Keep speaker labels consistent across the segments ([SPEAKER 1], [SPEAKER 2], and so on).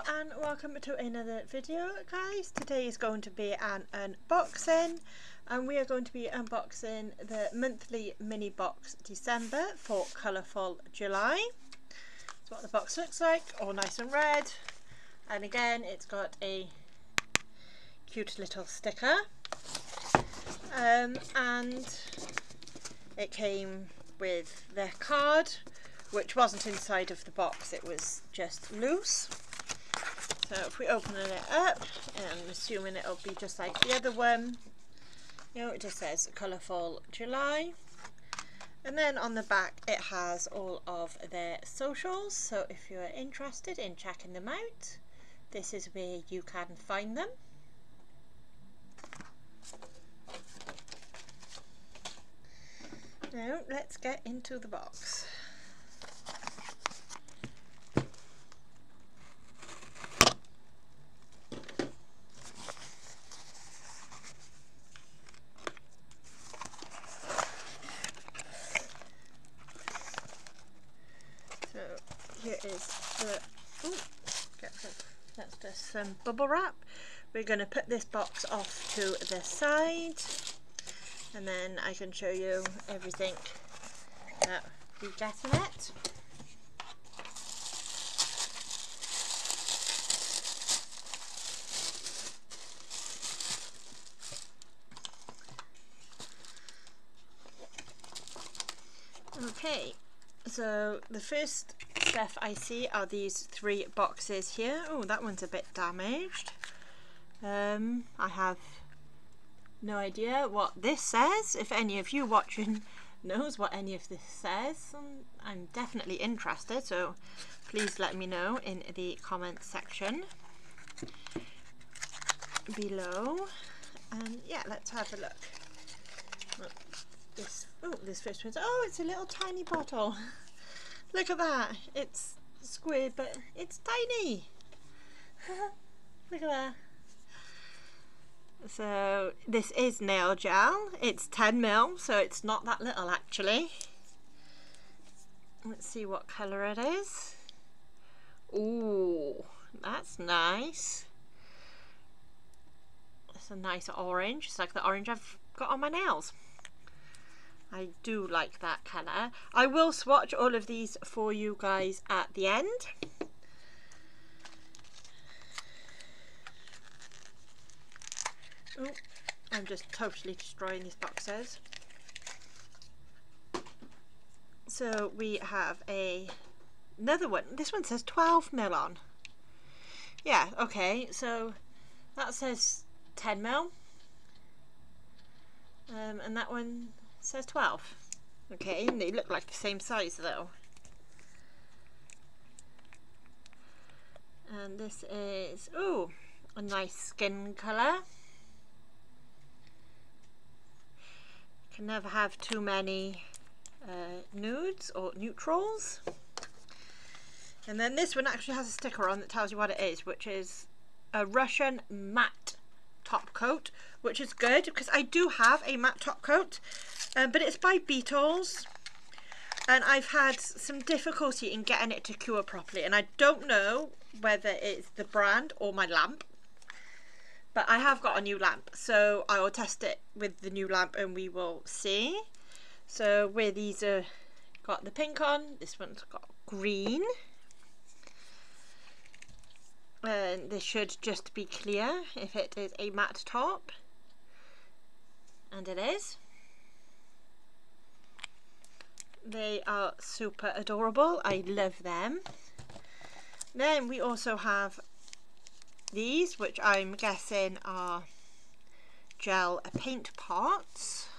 [SPEAKER 1] Hello and welcome to another video, guys. Today is going to be an unboxing and we are going to be unboxing the monthly mini box December for Colourful July. That's what the box looks like, all nice and red, and again it's got a cute little sticker and it came with their card, which wasn't inside of the box, it was just loose. So if we open it up, I'm assuming it'll be just like the other one. You know, it just says Colourful July. And then on the back it has all of their socials, so if you're interested in checking them out, this is where you can find them. Now let's get into the box. Here is the, that's just some bubble wrap. We're going to put this box off to the side and then I can show you everything that we get in it. Okay, so the first stuff I see are these 3 boxes here. Oh, that one's a bit damaged. I have no idea what this says. If any of you watching knows what any of this says, I'm definitely interested, so please let me know in the comment section below. And yeah, let's have a look. This first one's, oh, it's a little tiny bottle. Look at that, it's squid but it's tiny. Look at that. So this is nail gel, it's 10ml, so it's not that little actually. Let's see what colour it is. Ooh, that's nice. It's a nice orange, it's like the orange I've got on my nails. I do like that colour. I will swatch all of these for you guys at the end. Oh, I'm just totally destroying these boxes. So we have another one. This one says 12ml on. Yeah, okay, so that says 10ml. And that one says 12. Okay, and they look like the same size though. And this is, ooh, a nice skin colour. Can never have too many nudes or neutrals. And then this one actually has a sticker on that tells you what it is, which is a Russian matte top coat, which is good because I do have a matte top coat, but it's by Beetles and I've had some difficulty in getting it to cure properly, and I don't know whether it's the brand or my lamp, but I have got a new lamp, so I will test it with the new lamp and we will see. So where these are got the pink on, this one's got green. And this should just be clear if it is a matte top, and it is. They are super adorable, I love them. Then we also have these, which I'm guessing are gel paint pots.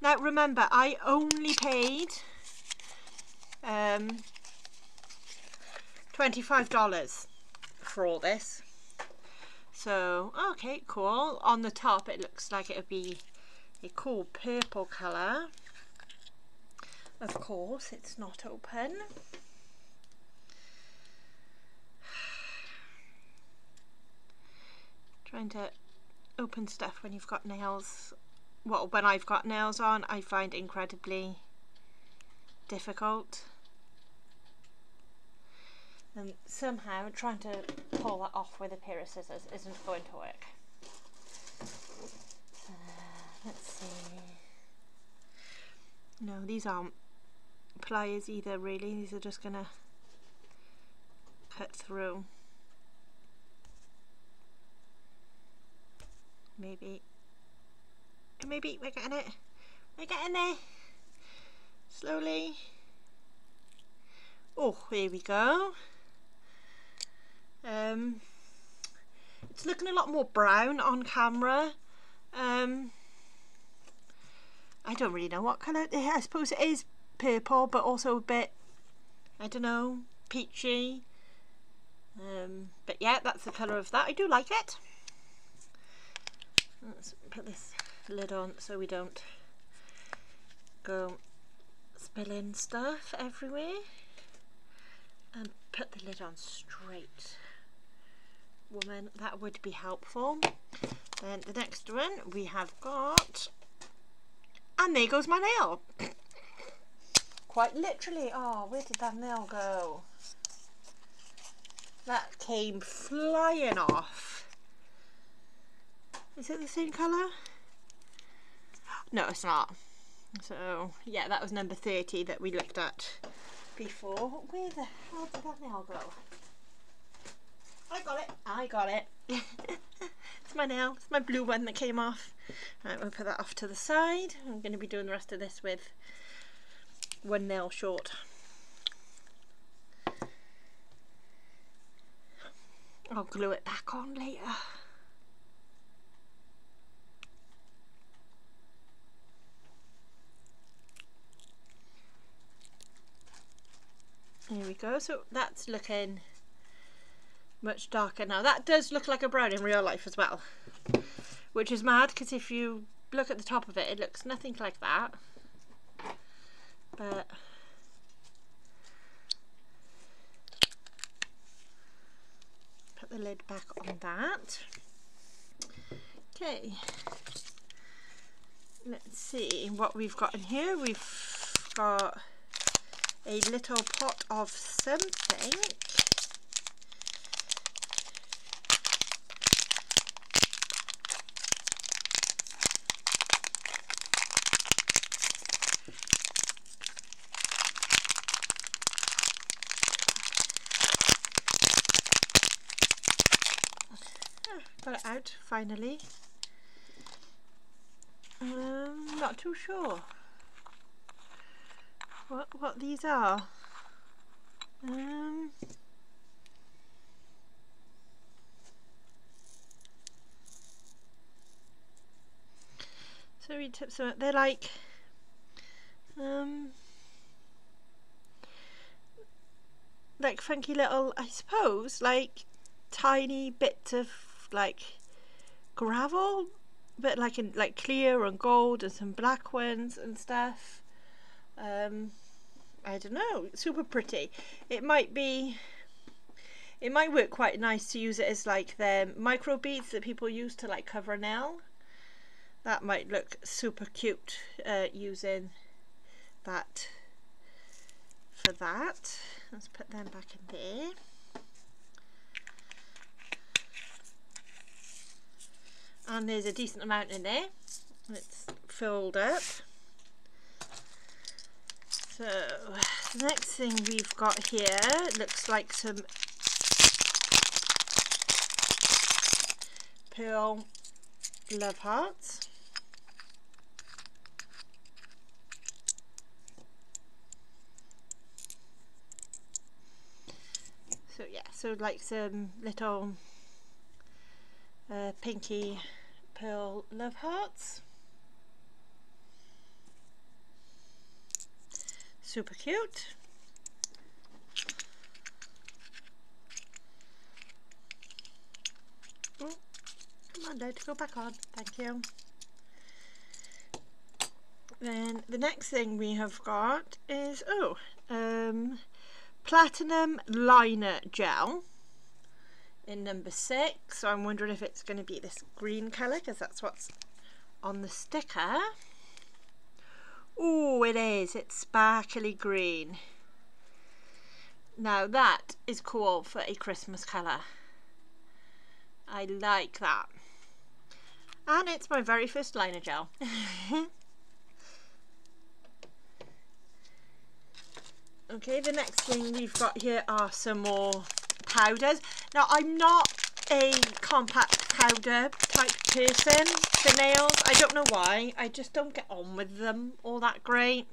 [SPEAKER 1] Now remember, I only paid $25 for all this. So okay, cool. On the top it looks like it would be a cool purple colour. Of course it's not open. Trying to open stuff when you've got nails, well, when I've got nails on, I find incredibly difficult. And somehow trying to pull that off with a pair of scissors isn't going to work. Let's see. No, these aren't pliers either really, these are just gonna cut through. Maybe we're getting it. We're getting there. Slowly. Oh, here we go. It's looking a lot more brown on camera. I don't really know what colour. I suppose it is purple, but also a bit, I don't know, peachy. But yeah, that's the colour of that. I do like it. Let's put this lid on so we don't go spilling stuff everywhere. And put the lid on straight. Woman, that would be helpful. Then the next one we have got, and there goes my nail. Quite literally. Oh, where did that nail go? That came flying off. Is it the same colour? No, it's not. So yeah, that was number 30 that we looked at before. Where the hell did that nail go? I got it. It's my nail. It's my blue one that came off. Right, we'll put that off to the side. I'm going to be doing the rest of this with one nail short. I'll glue it back on later. There we go. So that's looking much darker now. That does look like a brown in real life as well, which is mad because if you look at the top of it, it looks nothing like that. But put the lid back on that. Okay, let's see what we've got in here. We've got a little pot of something. Got it out finally. Not too sure what these are. So we tip some. They're like funky little, I suppose, like tiny bits of like gravel, but like in like clear and gold and some black ones and stuff. I don't know, super pretty. It might work quite nice to use it as like the micro beads that people use to like cover a nail. That might look super cute using that for that. Let's put them back in there. And there's a decent amount in there. It's filled up. So the next thing we've got here looks like some pearl love hearts. So yeah, so like some little pinky pearl love hearts. Super cute. Oh, come on, Dad, go back on. Thank you. Then the next thing we have got is platinum liner gel in number 6. So I'm wondering if it's going to be this green colour because that's what's on the sticker. Oh, it is. It's sparkly green. Now that is cool for a Christmas colour. I like that. And it's my very first liner gel. Okay, the next thing we've got here are some more powders. Now, I'm not a compact powder type person for nails. I don't know why. I just don't get on with them all that great.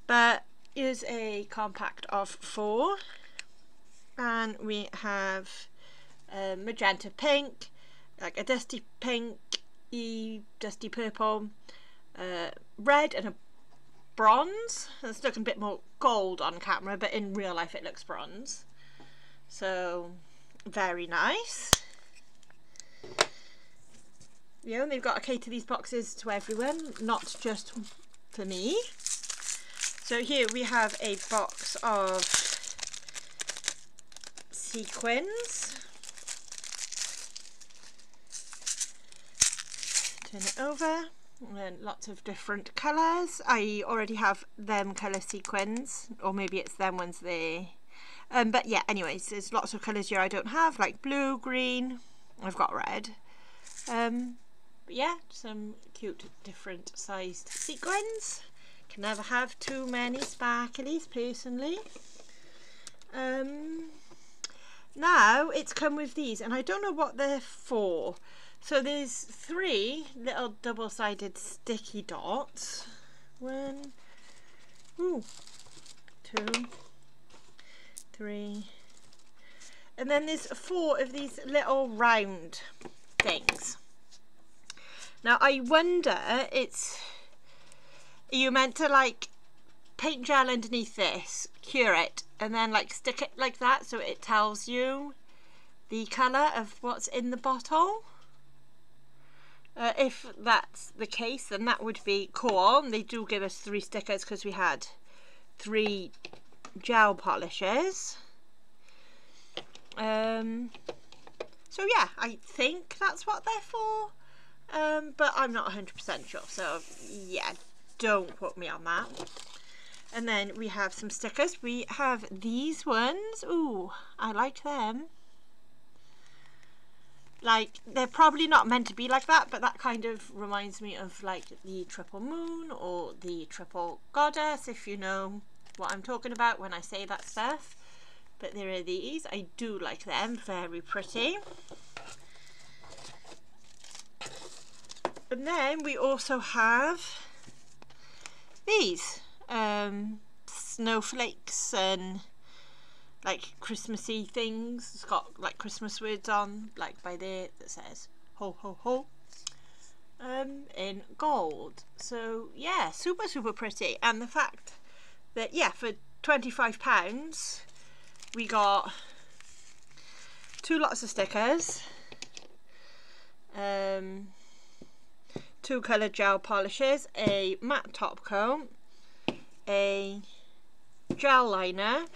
[SPEAKER 1] But here's a compact of 4. And we have magenta pink, like a dusty pink, dusty purple, red, and a bronze. It's looking a bit more gold on camera, but in real life it looks bronze. So very nice. You know, they've got to cater these boxes to everyone, not just for me. So here we have a box of sequins. Turn it over. And lots of different colours. I already have them colour sequins, or maybe it's them ones there. But yeah, anyways, there's lots of colours here I don't have, like blue, green. I've got red. But yeah, some cute different sized sequins. Can never have too many sparklies personally. Now it's come with these, and I don't know what they're for. So there's 3 little double-sided sticky dots. 1, 2, 3, and then there's 4 of these little round things. Now I wonder, are you meant to like paint gel underneath this, cure it, and then like stick it like that so it tells you the colour of what's in the bottle? If that's the case, then that would be cool. They do give us 3 stickers because we had 3 gel polishes. So yeah, I think that's what they're for, but I'm not 100% sure, so yeah, don't quote me on that. And then we have some stickers. We have these ones. Ooh, I like them. Like, they're probably not meant to be like that, but that kind of reminds me of like the triple moon or the triple goddess, if you know what I'm talking about when I say that stuff. But there are these. I do like them. Very pretty. And then we also have these snowflakes and like Christmassy things. It's got like Christmas words on, like by there, that says ho ho ho, in gold. So yeah, super pretty. And the fact that, yeah, for £25 we got 2 lots of stickers, 2 coloured gel polishes, a matte top coat, a gel liner,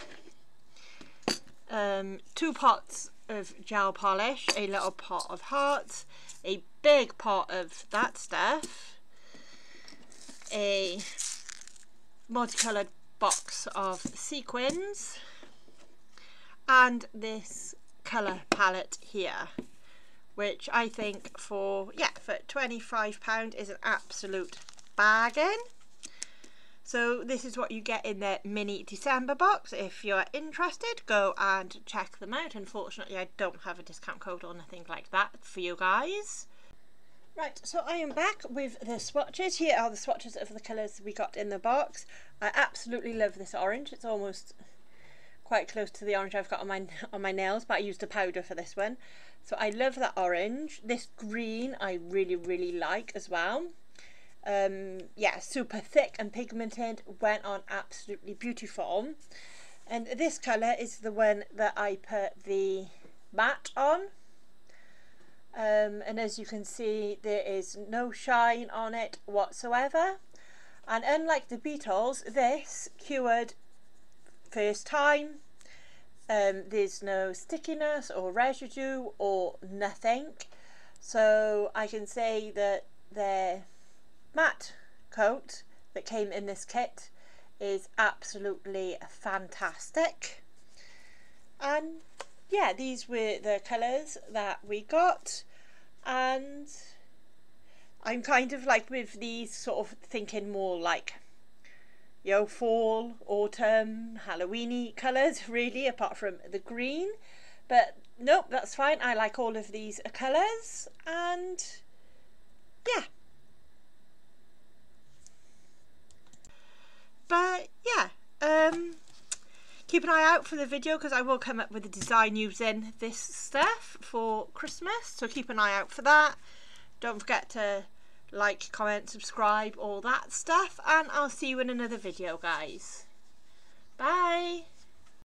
[SPEAKER 1] 2 pots of gel polish, a little pot of hearts, a big pot of that stuff, a multicoloured box of sequins, and this colour palette here, which I think for £25 is an absolute bargain. So this is what you get in the mini December box. If you're interested, go and check them out. Unfortunately, I don't have a discount code or nothing like that for you guys. Right, so I am back with the swatches. Here are the swatches of the colours we got in the box. I absolutely love this orange. It's almost quite close to the orange I've got on my nails, but I used a powder for this one. So I love that orange. This green I really like as well. Yeah, super thick and pigmented, went on absolutely beautiful. And this colour is the one that I put the matte on. And as you can see, there is no shine on it whatsoever. And unlike the Beetles, this cured first time. There's no stickiness or residue or nothing. So I can say that their matte coat that came in this kit is absolutely fantastic. And yeah, these were the colours that we got, and I'm kind of like with these sort of thinking more like, you know, fall, autumn, Halloweeny colours really, apart from the green. But nope, that's fine. I like all of these colours, and yeah. But yeah, keep an eye out for the video because I will come up with a design using this stuff for Christmas, so keep an eye out for that. Don't forget to like, comment, subscribe, all that stuff, and I'll see you in another video, guys. Bye.